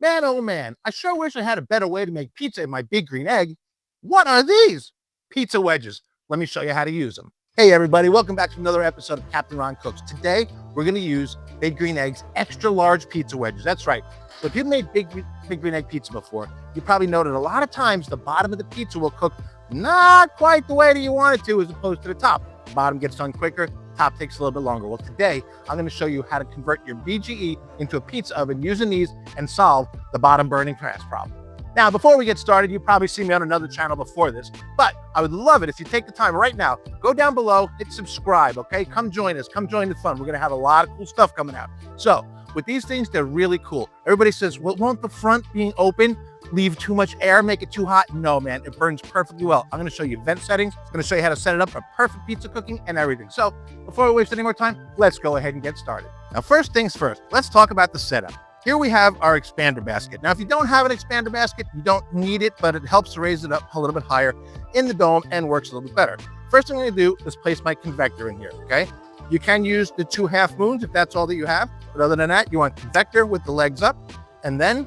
Man, oh man, I sure wish I had a better way to make pizza in my Big Green Egg. What are these? Pizza wedges. Let me show you how to use them. Hey everybody, welcome back to another episode of Captain Ron Cooks. Today, we're gonna use Big Green Egg's extra large pizza wedges. That's right. So if you've made Big Green Egg pizza before, you probably know that a lot of times the bottom of the pizza will cook not quite the way that you want it to as opposed to the top. The bottom gets done quicker, top takes a little bit longer. Well, today, I'm gonna show you how to convert your BGE into a pizza oven using these and solve the bottom burning fast problem. Now, before we get started, you've probably seen me on another channel before this, but I would love it if you take the time right now, go down below, hit subscribe, okay? Come join us, come join the fun. We're gonna have a lot of cool stuff coming out. So, with these things, they're really cool. Everybody says, well, won't the front being open leave too much air, make it too hot? No, man, it burns perfectly well. I'm gonna show you vent settings. I'm gonna show you how to set it up for perfect pizza cooking and everything. So, before we waste any more time, let's go ahead and get started. Now, first things first, let's talk about the setup. Here we have our expander basket. Now, if you don't have an expander basket, you don't need it, but it helps to raise it up a little bit higher in the dome and works a little bit better. First thing I'm gonna do is place my convector in here, okay? You can use the 2 half moons if that's all that you have, but other than that, you want convector with the legs up, and then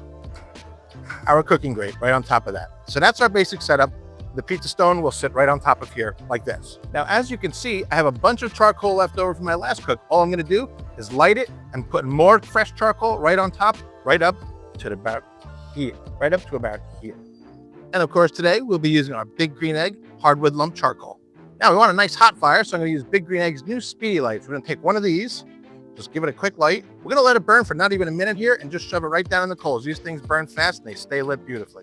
our cooking grate right on top of that. So that's our basic setup. The pizza stone will sit right on top of here like this. Now, as you can see, I have a bunch of charcoal left over from my last cook. All I'm gonna do is light it and put more fresh charcoal right on top, right up to about here, right up to about here. And of course, today we'll be using our Big Green Egg hardwood lump charcoal. Now, we want a nice hot fire, so I'm gonna use Big Green Egg's new Speedy Lights. We're gonna take one of these, just give it a quick light. We're gonna let it burn for not even a minute here and just shove it right down in the coals. These things burn fast and they stay lit beautifully.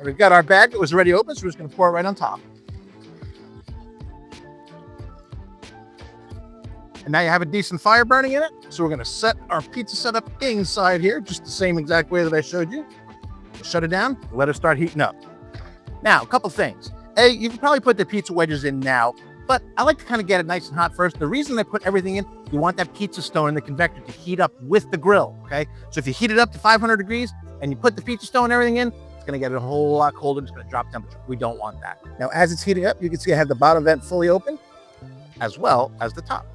We've got our bag that was already open, so we're just gonna pour it right on top. And now you have a decent fire burning in it. So we're gonna set our pizza setup inside here, just the same exact way that I showed you. Shut it down, let it start heating up. Now, a couple things. A, you can probably put the pizza wedges in now, but I like to kind of get it nice and hot first. The reason I put everything in, you want that pizza stone in the convector to heat up with the grill, okay? So if you heat it up to 500 degrees and you put the pizza stone and everything in, it's gonna get a whole lot colder, it's gonna drop temperature. We don't want that. Now, as it's heating up, you can see I have the bottom vent fully open, as well as the top.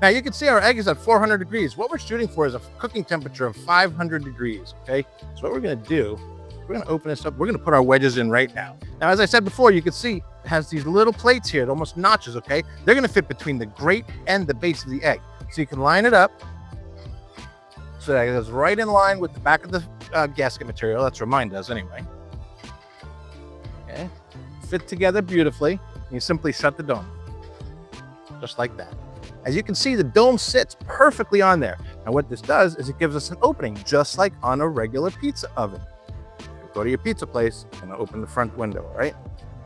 Now, you can see our egg is at 400 degrees. What we're shooting for is a cooking temperature of 500 degrees, okay? So what we're gonna do, we're gonna open this up. We're gonna put our wedges in right now. Now, as I said before, you can see it has these little plates here, almost notches, okay? They're gonna fit between the grate and the base of the egg. So you can line it up so that it goes right in line with the back of the gasket material. That's what mine does anyway. Okay, fit together beautifully. You simply shut the dome, just like that. As you can see, the dome sits perfectly on there. Now what this does is it gives us an opening, just like on a regular pizza oven. Go to your pizza place and open the front window, right?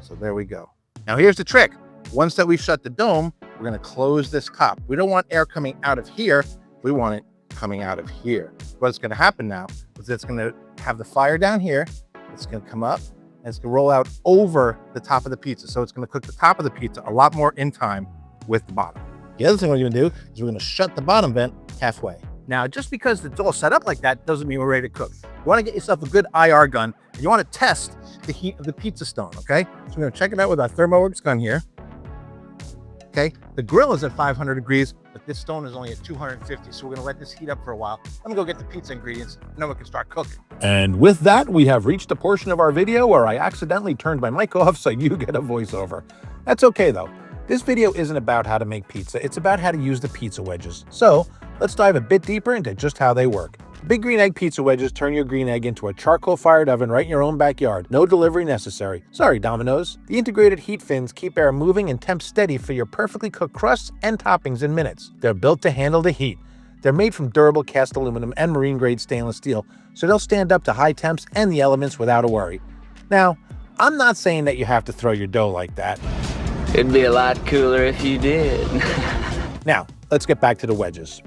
So there we go. Now here's the trick. Once that we've shut the dome, we're gonna close this top. We don't want air coming out of here. We want it coming out of here. What's gonna happen now is it's gonna have the fire down here. It's gonna come up and it's gonna roll out over the top of the pizza. So it's gonna cook the top of the pizza a lot more in time with the bottom. The other thing we're gonna do is we're gonna shut the bottom vent halfway. Now, just because it's all set up like that doesn't mean we're ready to cook. You wanna get yourself a good IR gun and you wanna test the heat of the pizza stone, okay? So we're gonna check it out with our ThermoWorks gun here. Okay, the grill is at 500 degrees, but this stone is only at 250. So we're gonna let this heat up for a while. I'm gonna go get the pizza ingredients and then we can start cooking. And with that, we have reached a portion of our video where I accidentally turned my mic off so you get a voiceover. That's okay though. This video isn't about how to make pizza, it's about how to use the pizza wedges. So let's dive a bit deeper into just how they work. Big Green Egg pizza wedges turn your green egg into a charcoal-fired oven right in your own backyard. No delivery necessary. Sorry, Domino's. The integrated heat fins keep air moving and temp steady for your perfectly cooked crusts and toppings in minutes. They're built to handle the heat. They're made from durable cast aluminum and marine-grade stainless steel, so they'll stand up to high temps and the elements without a worry. Now, I'm not saying that you have to throw your dough like that. It'd be a lot cooler if you did. Now, let's get back to the wedges.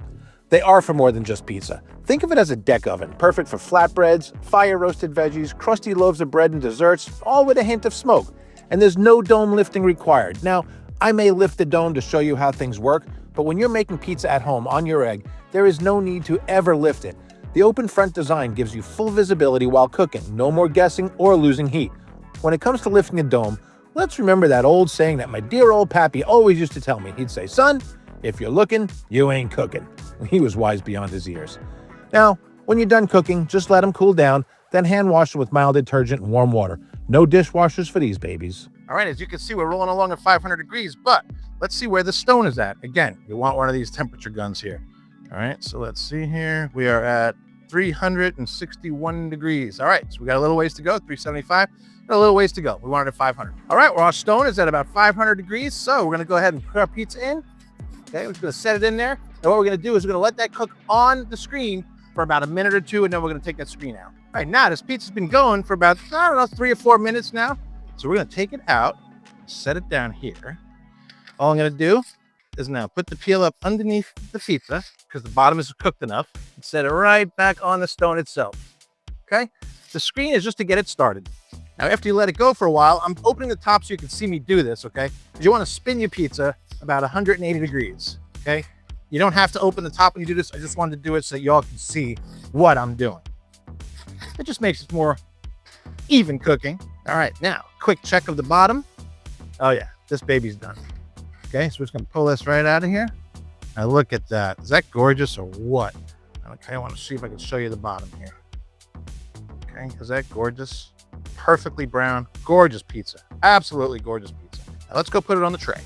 They are for more than just pizza. Think of it as a deck oven, perfect for flatbreads, fire-roasted veggies, crusty loaves of bread and desserts, all with a hint of smoke. And there's no dome lifting required. Now, I may lift the dome to show you how things work, but when you're making pizza at home on your egg, there is no need to ever lift it. The open front design gives you full visibility while cooking, no more guessing or losing heat. When it comes to lifting a dome, let's remember that old saying that my dear old pappy always used to tell me. He'd say, son, if you're looking, you ain't cooking. He was wise beyond his years. Now, When you're done cooking, just let them cool down, then hand wash them with mild detergent and warm water. No dishwashers for these babies. All right, as you can see, we're rolling along at 500 degrees, but let's see where the stone is at. Again, you want one of these temperature guns here. All right, so let's see here. We are at 361 degrees. All right, so we got a little ways to go, 375. Got a little ways to go. We wanted at 500. All right, well, our stone is at about 500 degrees, so we're gonna go ahead and put our pizza in. Okay, we're just gonna set it in there. And what we're gonna do is we're gonna let that cook on the screen for about a minute or two, and then we're gonna take that screen out. All right, now this pizza's been going for about, I don't know, 3 or 4 minutes now. So we're gonna take it out, set it down here. All I'm gonna do is now put the peel up underneath the pizza because the bottom is cooked enough, and set it right back on the stone itself, okay? The screen is just to get it started. Now, after you let it go for a while, I'm opening the top so you can see me do this, okay? Because you wanna spin your pizza about 180 degrees, okay? You don't have to open the top when you do this. I just wanted to do it so that y'all can see what I'm doing. It just makes it more even cooking. All right, now, quick check of the bottom. Oh yeah, this baby's done. Okay, so we're just gonna pull this right out of here. Now look at that. Is that gorgeous or what? Okay, I wanna see if I can show you the bottom here. Okay, is that gorgeous? Perfectly brown, gorgeous pizza. Absolutely gorgeous pizza. Now let's go put it on the tray.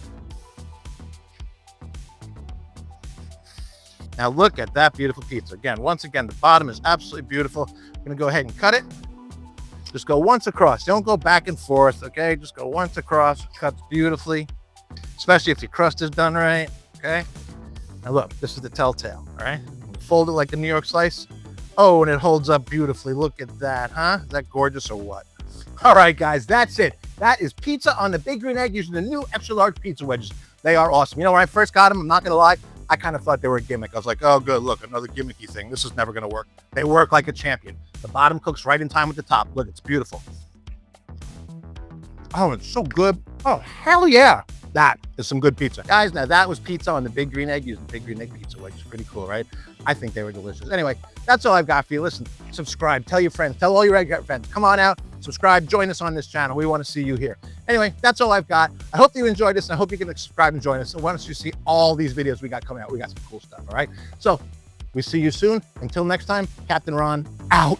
Now look at that beautiful pizza. Again, once again, the bottom is absolutely beautiful. I'm gonna go ahead and cut it. Just go once across. Don't go back and forth, okay? Just go once across. It cuts beautifully, especially if your crust is done right, okay? Now look, this is the telltale, all right? Fold it like a New York slice. Oh, and it holds up beautifully. Look at that, huh? Is that gorgeous or what? All right, guys, that's it. That is pizza on the Big Green Egg using the new extra large pizza wedges. They are awesome. You know, when I first got them, I'm not gonna lie, I kind of thought they were a gimmick. I was like, oh, good, look, another gimmicky thing. This is never gonna work. They work like a champion. The bottom cooks right in time with the top. Look, it's beautiful. Oh, it's so good. Oh, hell yeah. That is some good pizza. Guys, now that was pizza on the Big Green Egg using Big Green Egg pizza wedges. Pretty cool, right? I think they were delicious. Anyway, that's all I've got for you. Listen, subscribe, tell your friends, tell all your egg friends, come on out, subscribe, join us on this channel. We want to see you here. Anyway, that's all I've got. I hope you enjoyed this, and I hope you can subscribe and join us. I want us to see all these videos we got coming out. We got some cool stuff, all right? So we see you soon. Until next time, Captain Ron out.